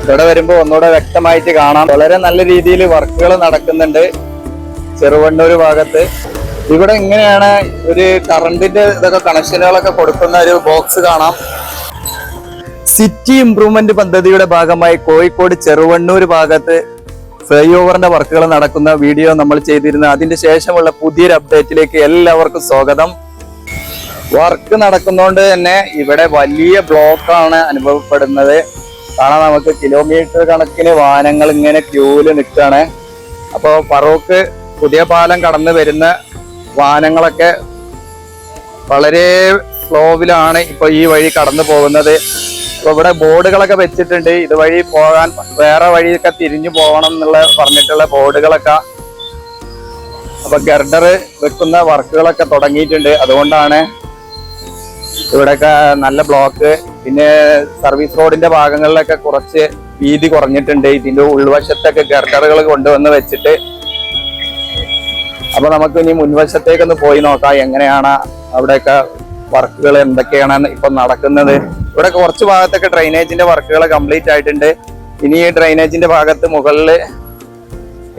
ഇവിടെ വരുമ്പോൾ ഒന്നുകൂടെ വ്യക്തമായിട്ട് കാണാം. വളരെ നല്ല രീതിയിൽ വർക്കുകൾ നടക്കുന്നുണ്ട് ചെറുവണ്ണൂർ ഭാഗത്ത്. ഇവിടെ ഇങ്ങനെയാണ് ഒരു കറണ്ടിന്റെ ഇതൊക്കെ കണക്ഷനുകളൊക്കെ കൊടുക്കുന്ന ഒരു ബോക്സ് കാണാം. സിറ്റി ഇംപ്രൂവ്മെന്റ് പദ്ധതിയുടെ ഭാഗമായി കോഴിക്കോട് ചെറുവണ്ണൂർ ഭാഗത്ത് ഫ്ലൈ ഓവറിന്റെ വർക്കുകൾ നടക്കുന്ന വീഡിയോ നമ്മൾ ചെയ്തിരുന്നു. അതിന്റെ ശേഷമുള്ള പുതിയൊരു അപ്ഡേറ്റിലേക്ക് എല്ലാവർക്കും സ്വാഗതം. വർക്ക് നടക്കുന്നതുകൊണ്ട് തന്നെ ഇവിടെ വലിയ ബ്ലോക്കാണ് അനുഭവപ്പെടുന്നത്. കാരണം നമുക്ക് കിലോമീറ്റർ കണക്കിന് വാഹനങ്ങൾ ഇങ്ങനെ ക്യൂവില് നിൽക്കുകയാണ്. അപ്പോൾ ഫറൂഖ് പുതിയ പാലം കടന്നു വരുന്ന വാഹനങ്ങളൊക്കെ വളരെ സ്ലോവിലാണ് ഇപ്പൊ ഈ വഴി കടന്നു പോകുന്നത്. അപ്പൊ ഇവിടെ ബോർഡുകളൊക്കെ വെച്ചിട്ടുണ്ട്, ഇതുവഴി പോകാൻ വേറെ വഴിയൊക്കെ തിരിഞ്ഞു പോകണം എന്നുള്ള പറഞ്ഞിട്ടുള്ള ബോർഡുകളൊക്കെ. അപ്പൊ ഗർഡർ വെക്കുന്ന വർക്കുകളൊക്കെ തുടങ്ങിയിട്ടുണ്ട്. അതുകൊണ്ടാണ് ഇവിടെയൊക്കെ നല്ല ബ്ലോക്ക്. പിന്നെ സർവീസ് റോഡിന്റെ ഭാഗങ്ങളിലൊക്കെ കുറച്ച് വീതി കുറഞ്ഞിട്ടുണ്ട്. ഇതിന്റെ ഉൾവശത്തൊക്കെ ഗർഡറുകൾ കൊണ്ടുവന്ന് വെച്ചിട്ട്. അപ്പൊ നമുക്ക് ഇനി മുൻവശത്തേക്കൊന്ന് പോയി നോക്കാം എങ്ങനെയാണ് അവിടെയൊക്കെ വർക്കുകൾ എന്തൊക്കെയാണ് ഇപ്പൊ നടക്കുന്നത്. ഇവിടെ കുറച്ച് ഭാഗത്തൊക്കെ ഡ്രൈനേജിന്റെ വർക്കുകൾ കംപ്ലീറ്റ് ആയിട്ടുണ്ട്. ഇനി ഈ ഡ്രൈനേജിന്റെ ഭാഗത്ത് മുകളിൽ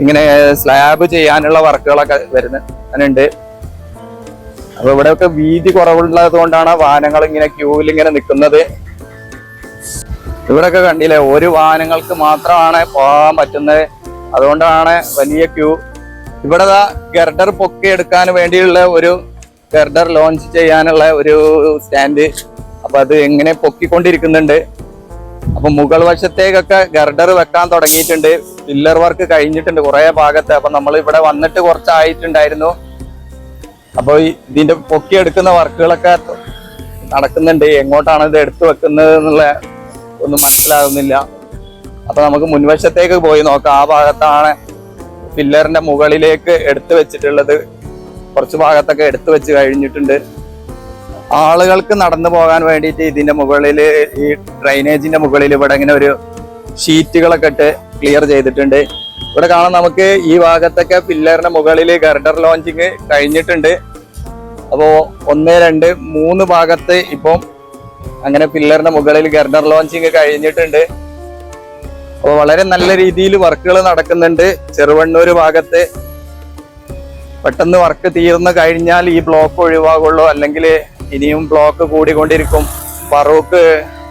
ഇങ്ങനെ സ്ലാബ് ചെയ്യാനുള്ള വർക്കുകളൊക്കെ വരുന്നുണ്ട്. അപ്പൊ ഇവിടെയൊക്കെ വീതി കുറവുള്ളത് കൊണ്ടാണ് വാഹനങ്ങൾ ഇങ്ങനെ ക്യൂവിൽ ഇങ്ങനെ നിൽക്കുന്നത്. ഇവിടെയൊക്കെ കണ്ടില്ലേ, ഒരു വാഹനങ്ങൾക്ക് മാത്രമാണ് പോകാൻ പറ്റുന്നത്. അതുകൊണ്ടാണ് വലിയ ക്യൂ. ഇവിടെ ഗർഡർ പൊക്കി എടുക്കാൻ വേണ്ടിയുള്ള ഒരു ഗർഡർ ലോഞ്ച് ചെയ്യാനുള്ള ഒരു സ്റ്റാൻഡ്. അപ്പൊ അത് എങ്ങനെ പൊക്കിക്കൊണ്ടിരിക്കുന്നുണ്ട്. അപ്പൊ മുകൾ വശത്തേക്കൊക്കെ ഗർഡർ വെക്കാൻ തുടങ്ങിയിട്ടുണ്ട്. പില്ലർ വർക്ക് കഴിഞ്ഞിട്ടുണ്ട് കുറെ ഭാഗത്ത്. അപ്പൊ നമ്മൾ ഇവിടെ വന്നിട്ട് കുറച്ചായിട്ടുണ്ടായിരുന്നു. അപ്പൊ ഇതിന്റെ പൊക്കിയെടുക്കുന്ന വർക്കുകളൊക്കെ നടക്കുന്നുണ്ട്. എങ്ങോട്ടാണ് ഇത് എടുത്തു വെക്കുന്നത് എന്നുള്ള ഒന്നും മനസ്സിലാകുന്നില്ല. അപ്പൊ നമുക്ക് മുൻവശത്തേക്ക് പോയി നോക്കാം. ആ ഭാഗത്താണ് പില്ലറിന്റെ മുകളിലേക്ക് എടുത്തു വെച്ചിട്ടുള്ളത്. കുറച്ച് ഭാഗത്തൊക്കെ എടുത്തു വെച്ച് കഴിഞ്ഞിട്ടുണ്ട്. ആളുകൾക്ക് നടന്നു പോകാൻ വേണ്ടിയിട്ട് ഇതിന്റെ മുകളിൽ, ഈ ഡ്രൈനേജിന്റെ മുകളിൽ ഇവിടെ ഇങ്ങനെ ഒരു ഷീറ്റുകളൊക്കെ ഇട്ട് ക്ലിയർ ചെയ്തിട്ടുണ്ട്. ഇവിടെ കാണാം നമുക്ക് ഈ ഭാഗത്തൊക്കെ പില്ലറിന്റെ മുകളിൽ ഗർഡർ ലോഞ്ചിങ് കഴിഞ്ഞിട്ടുണ്ട്. അപ്പോ 1, 2, 3 ഭാഗത്ത് ഇപ്പം അങ്ങനെ പില്ലറിന്റെ മുകളിൽ ഗർഡർ ലോഞ്ചിങ് കഴിഞ്ഞിട്ടുണ്ട്. അപ്പോൾ വളരെ നല്ല രീതിയിൽ വർക്കുകൾ നടക്കുന്നുണ്ട് ചെറുവണ്ണൂർ ഭാഗത്ത്. പെട്ടെന്ന് വർക്ക് തീർന്നു കഴിഞ്ഞാൽ ഈ ബ്ലോക്ക് ഒഴിവാകുള്ളൂ, അല്ലെങ്കിൽ ഇനിയും ബ്ലോക്ക് കൂടിക്കൊണ്ടിരിക്കും. ഫറൂഖ്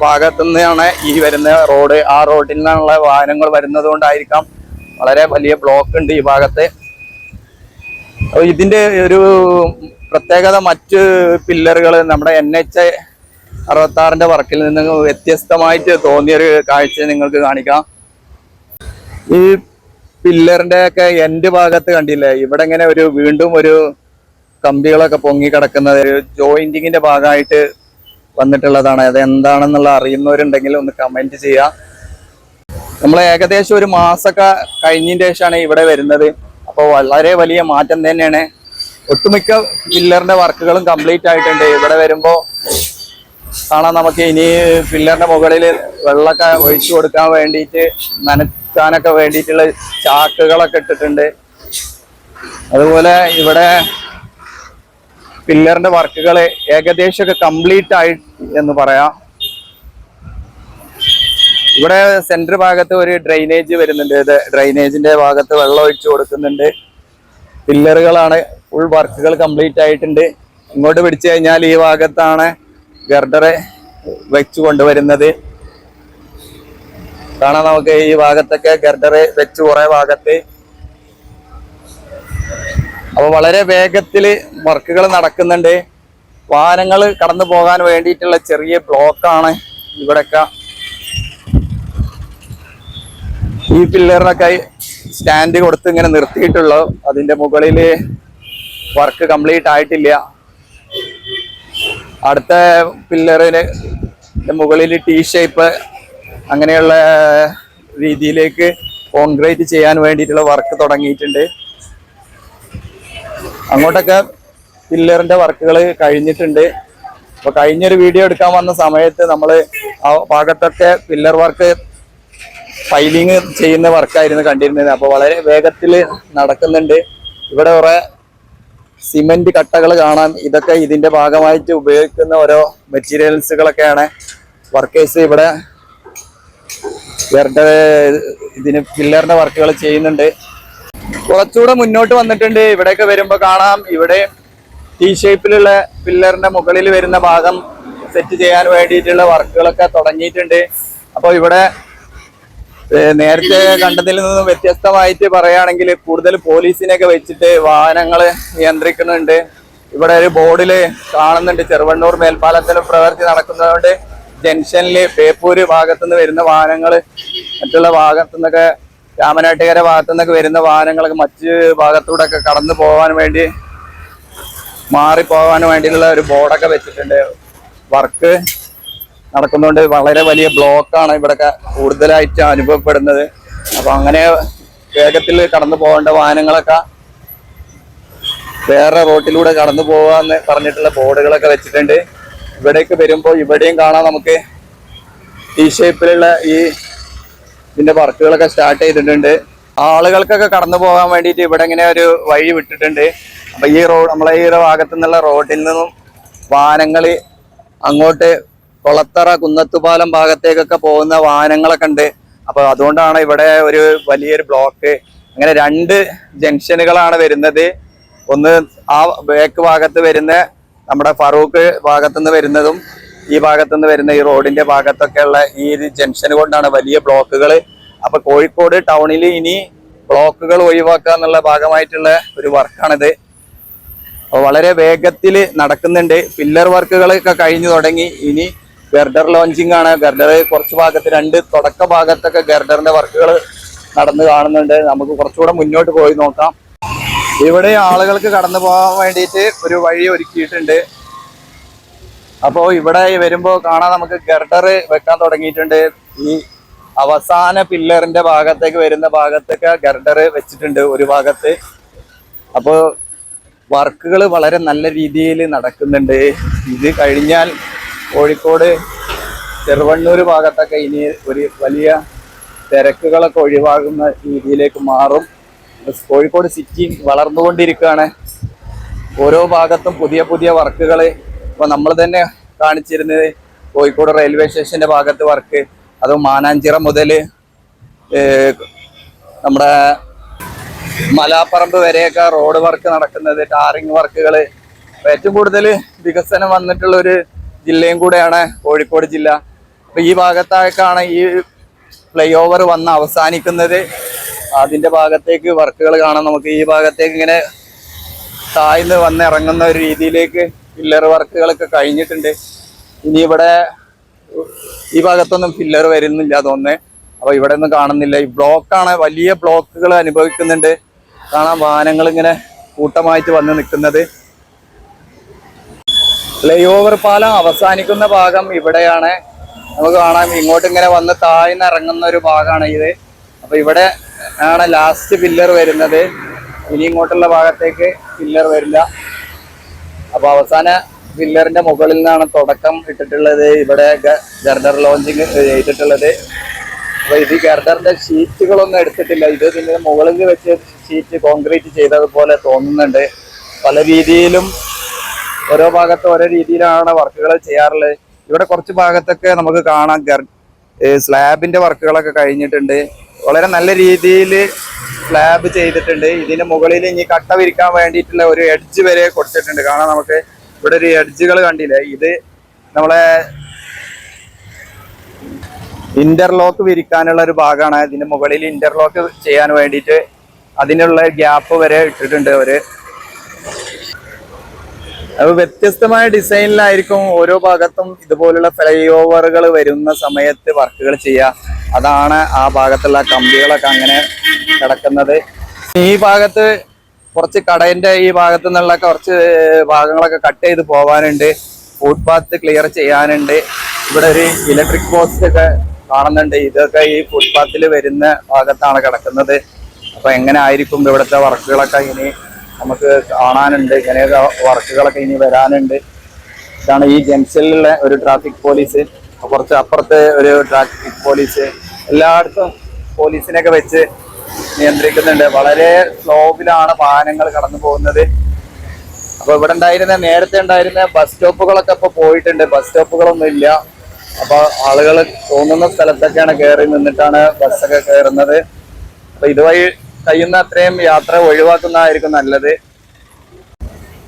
ഭാഗത്തു നിന്നാണ് ഈ വരുന്ന റോഡ്. ആ റോഡിൽ നിന്നുള്ള വാഹനങ്ങൾ വരുന്നത് കൊണ്ടായിരിക്കാം വളരെ വലിയ ബ്ലോക്ക് ഉണ്ട് ഈ ഭാഗത്ത്. അപ്പോൾ ഇതിന്റെ ഒരു പ്രത്യേകത, മറ്റ് പില്ലറുകൾ നമ്മുടെ NH-66 വർക്കിൽ നിന്ന് വ്യത്യസ്തമായിട്ട് തോന്നിയൊരു കാഴ്ച നിങ്ങൾക്ക് കാണിക്കാം. ഈ പില്ലറിന്റെ ഒക്കെ എൻഡ് ഭാഗത്ത് കണ്ടില്ലേ, ഇവിടെ ഇങ്ങനെ വീണ്ടും ഒരു കമ്പികളൊക്കെ പൊങ്ങി കിടക്കുന്നത് ജോയിന്റിങ്ങിന്റെ ഭാഗമായിട്ട് വന്നിട്ടുള്ളതാണ്. അത് എന്താണെന്നുള്ള അറിയുന്നവരുണ്ടെങ്കിൽ ഒന്ന് കമന്റ് ചെയ്യാം. നമ്മൾ ഏകദേശം ഒരു മാസമൊക്കെ കഴിഞ്ഞതിന് ശേഷമാണ് ഇവിടെ വരുന്നത്. അപ്പോൾ വളരെ വലിയ മാറ്റം തന്നെയാണ്. ഒട്ടുമിക്ക പില്ലറിന്റെ വർക്കുകളും കംപ്ലീറ്റ് ആയിട്ടുണ്ട്. ഇവിടെ വരുമ്പോൾ കാണാം നമുക്ക് ഇനി പില്ലറിന്റെ മുകളിൽ വെള്ളമൊക്കെ ഒഴിച്ചു കൊടുക്കാൻ വേണ്ടിയിട്ട്, നനയ്ക്കാനൊക്കെ വേണ്ടിയിട്ടുള്ള ചാക്കുകളൊക്കെ ഇട്ടിട്ടുണ്ട്. അതുപോലെ ഇവിടെ പില്ലറിന്റെ വർക്കുകൾ ഏകദേശമൊക്കെ കംപ്ലീറ്റ് ആയി എന്ന് പറയാം. ഇവിടെ സെന്റർ ഭാഗത്ത് ഒരു ഡ്രൈനേജ് വരുന്നുണ്ട്. ഡ്രൈനേജിന്റെ ഭാഗത്ത് വെള്ളം ഒഴിച്ചു കൊടുക്കുന്നുണ്ട്. പില്ലറുകളാണ്, ഫുൾ വർക്കുകൾ കംപ്ലീറ്റ് ആയിട്ടുണ്ട്. ഇങ്ങോട്ട് പിടിച്ചു കഴിഞ്ഞാൽ ഈ ഭാഗത്താണ് ഗർഡറെ വെച്ചു കൊണ്ടുവരുന്നത്. കാണാം നമുക്ക് ഈ ഭാഗത്തൊക്കെ ഗർഡറെ വെച്ച് കുറെ ഭാഗത്ത്. അപ്പൊ വളരെ വേഗത്തില് വർക്കുകൾ നടക്കുന്നുണ്ട്. വാഹനങ്ങൾ കടന്നു പോകാൻ വേണ്ടിയിട്ടുള്ള ചെറിയ ബ്ലോക്കാണ് ഇവിടെയൊക്കെ. ഈ പില്ലറിനൊക്കെ സ്റ്റാൻഡ് കൊടുത്ത് ഇങ്ങനെ നിർത്തിയിട്ടുള്ളൂ. അതിന്റെ മുകളില് വർക്ക് കംപ്ലീറ്റ് ആയിട്ടില്ല. അടുത്ത പില്ലറിന് മുകളിൽ T ഷേപ്പ് അങ്ങനെയുള്ള രീതിയിലേക്ക് കോൺക്രീറ്റ് ചെയ്യാൻ വേണ്ടിയിട്ടുള്ള വർക്ക് തുടങ്ങിയിട്ടുണ്ട്. അങ്ങോട്ടൊക്കെ പില്ലറിന്റെ വർക്കുകൾ കഴിഞ്ഞിട്ടുണ്ട്. അപ്പൊ കഴിഞ്ഞൊരു വീഡിയോ എടുക്കാൻ വന്ന സമയത്ത് നമ്മൾ ആ ഭാഗത്തൊക്കെ പില്ലർ വർക്ക് ഫൈലിങ് ചെയ്യുന്ന വർക്കായിരുന്നു കണ്ടിരുന്നത്. അപ്പോൾ വളരെ വേഗത്തിൽ നടക്കുന്നുണ്ട്. ഇവിടെ കുറെ സിമെന്റ് കട്ടകൾ കാണാം. ഇതൊക്കെ ഇതിന്റെ ഭാഗമായിട്ട് ഉപയോഗിക്കുന്ന ഓരോ മെറ്റീരിയൽസുകളൊക്കെയാണ് വർക്കേഴ്സ് ഇവിടെ ഗർഡർ ഇതിന് പില്ലറിന്റെ വർക്കുകൾ ചെയ്യുന്നുണ്ട്. കുറച്ചുകൂടെ മുന്നോട്ട് വന്നിട്ടുണ്ട്. ഇവിടെയൊക്കെ വരുമ്പോ കാണാം, ഇവിടെ ടി ഷേപ്പിലുള്ള പില്ലറിന്റെ മുകളിൽ വരുന്ന ഭാഗം സെറ്റ് ചെയ്യാൻ വേണ്ടിയിട്ടുള്ള വർക്കുകളൊക്കെ തുടങ്ങിയിട്ടുണ്ട്. അപ്പോൾ ഇവിടെ നേരത്തെ കണ്ടതിൽ നിന്നും വ്യത്യസ്തമായിട്ട് പറയുകയാണെങ്കിൽ കൂടുതൽ പോലീസിനെയൊക്കെ വെച്ചിട്ട് വാഹനങ്ങൾ നിയന്ത്രിക്കുന്നുണ്ട്. ഇവിടെ ഒരു ബോർഡിൽ കാണുന്നുണ്ട്, ചെറുവണ്ണൂർ മേൽപ്പാലത്തിൽ പ്രവൃത്തി നടക്കുന്നതുകൊണ്ട് ജംഗ്ഷനിൽ പേപ്പൂര് ഭാഗത്തുനിന്ന് വരുന്ന വാഹനങ്ങൾ മറ്റുള്ള ഭാഗത്തുനിന്നൊക്കെ രാമനാട്ടുകര ഭാഗത്തുനിന്നൊക്കെ വരുന്ന വാഹനങ്ങളൊക്കെ മറ്റ് ഭാഗത്തൂടെ ഒക്കെ കടന്നു പോകാൻ വേണ്ടി മാറിപ്പോകാൻ വേണ്ടിയിട്ടുള്ള ഒരു ബോർഡൊക്കെ വെച്ചിട്ടുണ്ട്. വർക്ക് നടക്കുന്നതുകൊണ്ട് വളരെ വലിയ ബ്ലോക്കാണ് ഇവിടെ കൂടുതലായിട്ട് അനുഭവപ്പെടുന്നത്. അപ്പൊ അങ്ങനെ വേഗത്തിൽ കടന്നു പോകേണ്ട വാഹനങ്ങളൊക്കെ വേറെ റോട്ടിലൂടെ കടന്നു പോകാന്ന് പറഞ്ഞിട്ടുള്ള ബോർഡുകളൊക്കെ വെച്ചിട്ടുണ്ട്. ഇവിടേക്ക് വരുമ്പോൾ ഇവിടെയും കാണാം നമുക്ക് ടി ഷേപ്പിലുള്ള ഇതിന്റെ വർക്കുകളൊക്കെ സ്റ്റാർട്ട് ചെയ്തിട്ടുണ്ട്. ആളുകൾക്കൊക്കെ കടന്നു പോകാൻ വേണ്ടിയിട്ട് ഇവിടെ ഇങ്ങനെ ഒരു വഴി വിട്ടിട്ടുണ്ട്. അപ്പൊ ഈ റോഡ് നമ്മളെ ഈ ഭാഗത്തു നിന്നുള്ള റോഡിൽ നിന്നും വാഹനങ്ങൾ അങ്ങോട്ട് കൊളത്തറ കുന്നത്തുപാലം ഭാഗത്തേക്കൊക്കെ പോകുന്ന വാഹനങ്ങളൊക്കെ ഉണ്ട്. അപ്പൊ അതുകൊണ്ടാണ് ഇവിടെ ഒരു വലിയൊരു ബ്ലോക്ക്. അങ്ങനെ 2 ജംഗ്ഷനുകളാണ് വരുന്നത്. ഒന്ന് ആ ബേക്ക് ഭാഗത്ത് വരുന്ന നമ്മുടെ ഫറൂഖ് ഭാഗത്തുനിന്ന് വരുന്നതും ഈ ഭാഗത്തുനിന്ന് വരുന്ന ഈ റോഡിന്റെ ഭാഗത്തൊക്കെ ഉള്ള ഈ ജംഗ്ഷൻ കൊണ്ടാണ് വലിയ ബ്ലോക്കുകൾ. അപ്പൊ കോഴിക്കോട് ടൗണിൽ ഇനി ബ്ലോക്കുകൾ ഒഴിവാക്കുക എന്നുള്ള ഭാഗമായിട്ടുള്ള ഒരു വർക്കാണിത്. അപ്പോൾ വളരെ വേഗത്തിൽ നടക്കുന്നുണ്ട്. പില്ലർ വർക്കുകളൊക്കെ കഴിഞ്ഞു തുടങ്ങി. ഇനി ഗർഡർ ലോഞ്ചിങ് ആണ്. ഗർഡർ കുറച്ച് ഭാഗത്ത് 2 തുടക്ക ഭാഗത്തൊക്കെ ഗർഡറിന്റെ വർക്കുകൾ നടന്നു കാണുന്നുണ്ട്. നമുക്ക് കുറച്ചുകൂടെ മുന്നോട്ട് പോയി നോക്കാം. ഇവിടെ ആളുകൾക്ക് കടന്നു പോകാൻ വേണ്ടിയിട്ട് ഒരു വഴി ഒരുക്കിയിട്ടുണ്ട്. അപ്പോൾ ഇവിടെ വരുമ്പോൾ കാണാൻ നമുക്ക് ഗർഡർ വെക്കാൻ തുടങ്ങിയിട്ടുണ്ട്. ഈ അവസാന പില്ലറിന്റെ ഭാഗത്തേക്ക് വരുന്ന ഭാഗത്തൊക്കെ ഗർഡർ വെച്ചിട്ടുണ്ട് ഒരു ഭാഗത്ത്. അപ്പോൾ വർക്കുകൾ വളരെ നല്ല രീതിയിൽ നടക്കുന്നുണ്ട്. ഇത് കഴിഞ്ഞാൽ കോഴിക്കോട് ചെറുവണ്ണൂർ ഭാഗത്തൊക്കെ ഇനി ഒരു വലിയ തിരക്കുകളൊക്കെ ഒഴിവാകുന്ന രീതിയിലേക്ക് മാറും. കോഴിക്കോട് സിറ്റി വളർന്നുകൊണ്ടിരിക്കുകയാണ്. ഓരോ ഭാഗത്തും പുതിയ പുതിയ വർക്കുകൾ. ഇപ്പോൾ നമ്മൾ തന്നെ കാണിച്ചിരുന്നത് കോഴിക്കോട് റെയിൽവേ സ്റ്റേഷന്റെ ഭാഗത്ത് വർക്ക്, അതും മാനാഞ്ചിറ മുതൽ നമ്മുടെ മലാപ്പറമ്പ് വരെയൊക്കെ റോഡ് വർക്ക് നടക്കുന്നത്, ടാറിങ് വർക്കുകൾ. ഏറ്റവും കൂടുതൽ വികസനം വന്നിട്ടുള്ള ഒരു ജില്ലയും കൂടെയാണ് കോഴിക്കോട് ജില്ല. അപ്പൊ ഈ ഭാഗത്തേക്കാണ് ഈ ഫ്ലൈ ഓവർ വന്ന് അവസാനിക്കുന്നത്. അതിന്റെ ഭാഗത്തേക്ക് വർക്കുകൾ കാണാം. നമുക്ക് ഈ ഭാഗത്തേക്ക് ഇങ്ങനെ താഴ്ന്ന് വന്ന് ഇറങ്ങുന്ന ഒരു രീതിയിലേക്ക് പില്ലർ വർക്കുകളൊക്കെ കഴിഞ്ഞിട്ടുണ്ട്. ഇനി ഇവിടെ ഈ ഭാഗത്തൊന്നും പില്ലർ വരുന്നില്ല തോന്നുന്നു. അപ്പൊ ഇവിടെ ഒന്നും കാണുന്നില്ല. ഈ ബ്ലോക്കാണ്, വലിയ ബ്ലോക്കുകൾ അനുഭവിക്കുന്നുണ്ട്. കാണാം വാഹനങ്ങൾ ഇങ്ങനെ കൂട്ടമായിട്ട് വന്ന് നിൽക്കുന്നത്. ഫ്ലൈ ഓവർ പാലം അവസാനിക്കുന്ന ഭാഗം ഇവിടെയാണ്. നമുക്ക് കാണാം ഇങ്ങോട്ട് ഇങ്ങനെ വന്ന് താഴ്ന്ന് ഇറങ്ങുന്ന ഒരു ഭാഗമാണ് ഇത്. അപ്പൊ ഇവിടെ ആണ് ലാസ്റ്റ് പില്ലർ വരുന്നത്. ഇനി ഇങ്ങോട്ടുള്ള ഭാഗത്തേക്ക് പില്ലർ വരില്ല. അപ്പൊ അവസാന പില്ലറിന്റെ മുകളിൽ നിന്നാണ് തുടക്കം ഇട്ടിട്ടുള്ളത്. ഇവിടെ ഗർഡർ ലോഞ്ചിങ് ചെയ്തിട്ടുള്ളത്. അപ്പൊ ഇത് ഗർഡറിന്റെ ഷീറ്റുകളൊന്നും എടുത്തിട്ടില്ല. ഇത് ഇതിന്റെ മുകളിൽ വെച്ച് ഷീറ്റ് കോൺക്രീറ്റ് ചെയ്തതുപോലെ തോന്നുന്നുണ്ട്. പല രീതിയിലും ഓരോ ഭാഗത്ത് ഓരോ രീതിയിലാണ് വർക്കുകൾ ചെയ്യാറുള്ളത്. ഇവിടെ കുറച്ച് ഭാഗത്തൊക്കെ നമുക്ക് കാണാം സ്ലാബിന്റെ വർക്കുകളൊക്കെ കഴിഞ്ഞിട്ടുണ്ട്. വളരെ നല്ല രീതിയിൽ സ്ലാബ് ചെയ്തിട്ടുണ്ട്. ഇതിന്റെ മുകളിൽ ഇനി കട്ട വിരിക്കാൻ വേണ്ടിയിട്ടുള്ള ഒരു എഡ്ജ് വരെ കൊടുത്തിട്ടുണ്ട്. കാണാം നമുക്ക് ഇവിടെ ഒരു എഡ്ജുകൾ കണ്ടില്ലേ. ഇത് നമ്മളെ ഇന്റർലോക്ക് വിരിക്കാനുള്ള ഒരു ഭാഗമാണ്. ഇതിന്റെ മുകളിൽ ഇന്റർലോക്ക് ചെയ്യാൻ വേണ്ടിയിട്ട് അതിനുള്ള ഗ്യാപ്പ് വരെ ഇട്ടിട്ടുണ്ട് അവര്. അത് വ്യത്യസ്തമായ ഡിസൈനിലായിരിക്കും ഓരോ ഭാഗത്തും ഇതുപോലുള്ള ഫ്ലൈ ഓവറുകൾ വരുന്ന സമയത്ത് വർക്കുകൾ ചെയ്യുക. അതാണ് ആ ഭാഗത്തുള്ള കമ്പികളൊക്കെ അങ്ങനെ കിടക്കുന്നത്. ഈ ഭാഗത്ത് കുറച്ച് കടയിന്റെ ഈ ഭാഗത്തു നിന്നുള്ള കുറച്ച് ഭാഗങ്ങളൊക്കെ കട്ട് ചെയ്ത് പോകാനുണ്ട്. ഫുട്പാത്ത് ക്ലിയർ ചെയ്യാനുണ്ട്. ഇവിടെ ഒരു ഇലക്ട്രിക് പോസ്റ്റ് ഒക്കെ കാണുന്നുണ്ട്. ഇതൊക്കെ ഈ ഫുട്പാത്തിൽ വരുന്ന ഭാഗത്താണ് കിടക്കുന്നത്. അപ്പൊ എങ്ങനെ ആയിരിക്കും ഇവിടുത്തെ വർക്കുകളൊക്കെ ഇനി നമുക്ക് കാണാനുണ്ട്. ഇങ്ങനെയൊക്കെ വർക്കുകളൊക്കെ ഇനി വരാനുണ്ട്. ഇതാണ് ഈ ജംഗ്ഷനിലുള്ള ഒരു ട്രാഫിക് പോലീസ്. കുറച്ച് അപ്പുറത്ത് ഒരു ട്രാഫിക് പോലീസ്. എല്ലായിടത്തും പോലീസിനെയൊക്കെ വെച്ച് നിയന്ത്രിക്കുന്നുണ്ട്. വളരെ സ്ലോവിലാണ് വാഹനങ്ങൾ കടന്നു പോകുന്നത്. അപ്പൊ ഇവിടെ നേരത്തെ ഉണ്ടായിരുന്ന ബസ് സ്റ്റോപ്പുകളൊക്കെ ഇപ്പൊ പോയിട്ടുണ്ട്. ബസ് സ്റ്റോപ്പുകളൊന്നും ഇല്ല. അപ്പൊ ആളുകൾ തോന്നുന്ന സ്ഥലത്തൊക്കെയാണ് കയറി നിന്നിട്ടാണ് ബസ്സൊക്കെ കയറുന്നത്. അപ്പൊ ഇതുവഴി കഴിയുന്ന അത്രയും യാത്ര ഒഴിവാക്കുന്നതായിരിക്കും നല്ലത്.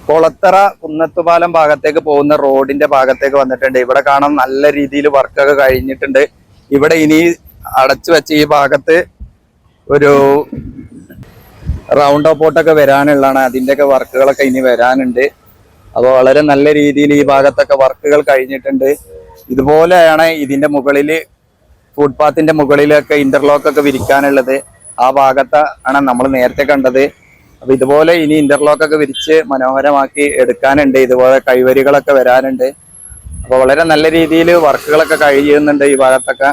കൊളത്തറ കുന്നത്തുപാലം ഭാഗത്തേക്ക് പോകുന്ന റോഡിന്റെ ഭാഗത്തേക്ക് വന്നിട്ടുണ്ട്. ഇവിടെ കാണാൻ നല്ല രീതിയിൽ വർക്കൊക്കെ കഴിഞ്ഞിട്ടുണ്ട്. ഇവിടെ ഇനി അടച്ചു വെച്ച ഈ ഭാഗത്ത് ഒരു റൗണ്ട് അപ്പോട്ടൊക്കെ വരാനുള്ളതാണ്. അതിൻ്റെയൊക്കെ വർക്കുകളൊക്കെ ഇനി വരാനുണ്ട്. അപ്പോൾ വളരെ നല്ല രീതിയിൽ ഈ ഭാഗത്തൊക്കെ വർക്കുകൾ കഴിഞ്ഞിട്ടുണ്ട്. ഇതുപോലെയാണ് ഇതിന്റെ മുകളിൽ ഫുട്പാത്തിന്റെ മുകളിലൊക്കെ ഇന്റർലോക്ക് ഒക്കെ വിരിക്കാനുള്ളത്. ആ ഭാഗത്ത് ആണ് നമ്മൾ നേരത്തെ കണ്ടത്. അപ്പൊ ഇതുപോലെ ഇനി ഇന്റർലോക്ക് ഒക്കെ വിരിച്ച് മനോഹരമാക്കി എടുക്കാനുണ്ട്. ഇതുപോലെ കൈവരികളൊക്കെ വരാനുണ്ട്. അപ്പൊ വളരെ നല്ല രീതിയിൽ വർക്കുകളൊക്കെ കഴിയുന്നുണ്ട് ഈ ഭാഗത്തൊക്കെ.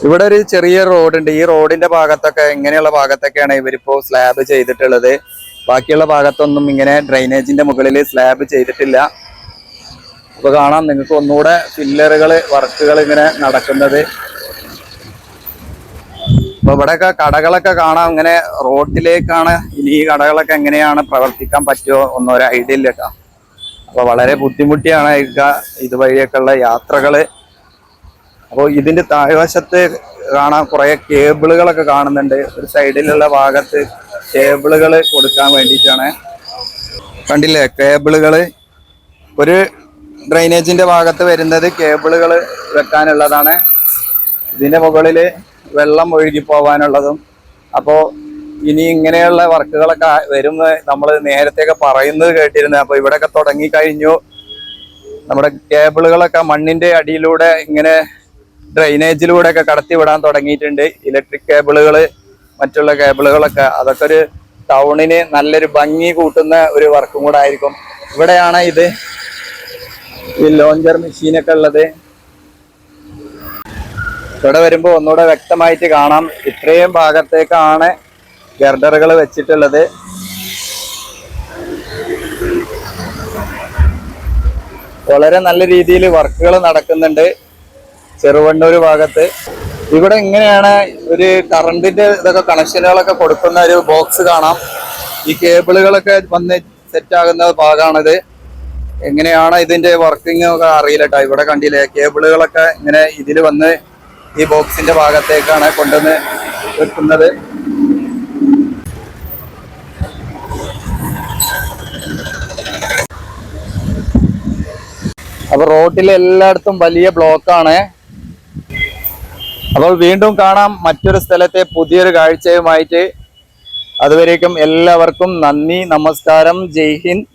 ഇവിടെ ഒരു ചെറിയ റോഡുണ്ട്. ഈ റോഡിന്റെ ഭാഗത്തൊക്കെ ഇങ്ങനെയുള്ള ഭാഗത്തൊക്കെയാണ് ഇവരിപ്പോ സ്ലാബ് ചെയ്തിട്ടുള്ളത്. ബാക്കിയുള്ള ഭാഗത്തൊന്നും ഇങ്ങനെ ഡ്രൈനേജിന്റെ മുകളിൽ സ്ലാബ് ചെയ്തിട്ടില്ല. അപ്പൊ കാണാം നിങ്ങൾക്ക് ഒന്നുകൂടെ ഫില്ലറുകള് വർക്കുകൾ ഇങ്ങനെ നടക്കുന്നത്. അപ്പൊ ഇവിടെയൊക്കെ കടകളൊക്കെ കാണാം. ഇങ്ങനെ റോഡിലേക്കാണ് ഇനി ഈ കടകളൊക്കെ എങ്ങനെയാണ് പ്രവർത്തിക്കാൻ പറ്റുമോ ഒന്നും ഒരു ഐഡിയ ഇല്ല കേട്ടോ. അപ്പൊ വളരെ ബുദ്ധിമുട്ടിയാണ് ഇതുവഴിയൊക്കെ ഉള്ള യാത്രകള്. അപ്പോൾ ഇതിന്റെ താഴ്വശത്ത് കാണാൻ കുറെ കേബിളുകളൊക്കെ കാണുന്നുണ്ട്. ഒരു സൈഡിലുള്ള ഭാഗത്ത് കേബിളുകൾ കൊടുക്കാൻ വേണ്ടിയിട്ടാണ്. കണ്ടില്ലേ കേബിളുകള്. ഒരു ഡ്രൈനേജിന്റെ ഭാഗത്ത് വരുന്നത് കേബിളുകൾ വെക്കാനുള്ളതാണ്. ഇതിന്റെ മുകളിൽ വെള്ളം ഒഴുകി പോകാനുള്ളതും. അപ്പോൾ ഇനി ഇങ്ങനെയുള്ള വർക്കുകളൊക്കെ വരും നമ്മൾ നേരത്തെയൊക്കെ പറയുന്നത് കേട്ടിരുന്നത്. അപ്പൊ ഇവിടെയൊക്കെ തുടങ്ങി കഴിഞ്ഞു. നമ്മുടെ കേബിളുകളൊക്കെ മണ്ണിന്റെ അടിയിലൂടെ ഇങ്ങനെ ഡ്രൈനേജിലൂടെ ഒക്കെ കടത്തി വിടാൻ തുടങ്ങിയിട്ടുണ്ട്. ഇലക്ട്രിക് കേബിളുകൾ, മറ്റുള്ള കേബിളുകളൊക്കെ. അതൊക്കെ ഒരു ടൗണിന് നല്ലൊരു ഭംഗി കൂട്ടുന്ന ഒരു വർക്കും കൂടെ ആയിരിക്കും. ഇവിടെയാണ് ഈ ലോഞ്ചർ മെഷീനൊക്കെ ഉള്ളത്. ഇവിടെ വരുമ്പോൾ ഒന്നുകൂടെ വ്യക്തമായിട്ട് കാണാം. ഇത്രയും ഭാഗത്തേക്കാണ് ഗർഡറുകൾ വെച്ചിട്ടുള്ളത്. വളരെ നല്ല രീതിയിൽ വർക്കുകൾ നടക്കുന്നുണ്ട് ചെറുവണ്ണൂർ ഭാഗത്ത്. ഇവിടെ ഇങ്ങനെയാണ് ഒരു കറണ്ടിന്റെ ഇതൊക്കെ കണക്ഷനുകളൊക്കെ കൊടുക്കുന്ന ഒരു ബോക്സ് കാണാം. ഈ കേബിളുകളൊക്കെ വന്ന് സെറ്റ് ആകുന്ന ഭാഗമാണിത്. എങ്ങനെയാണ് ഇതിന്റെ വർക്കിംഗ് ഒക്കെ അറിയില്ല കേട്ടോ. ഇവിടെ കണ്ടില്ലേ കേബിളുകളൊക്കെ ഇങ്ങനെ ഇതിൽ വന്ന് ഈ ബോക്സിന്റെ ഭാഗത്തേക്കാണ് കൊണ്ടുവന്ന് വെക്കുന്നത്. അപ്പൊ റോഡിൽ എല്ലായിടത്തും വലിയ ബ്ലോക്കാണ്. അപ്പോൾ വീണ്ടും കാണാം മറ്റൊരു സ്ഥലത്തെ പുതിയൊരു കാഴ്ചയുമായിട്ട്. അതുവരേക്കും എല്ലാവർക്കും നന്ദി, നമസ്കാരം, ജയ് ഹിന്ദ്.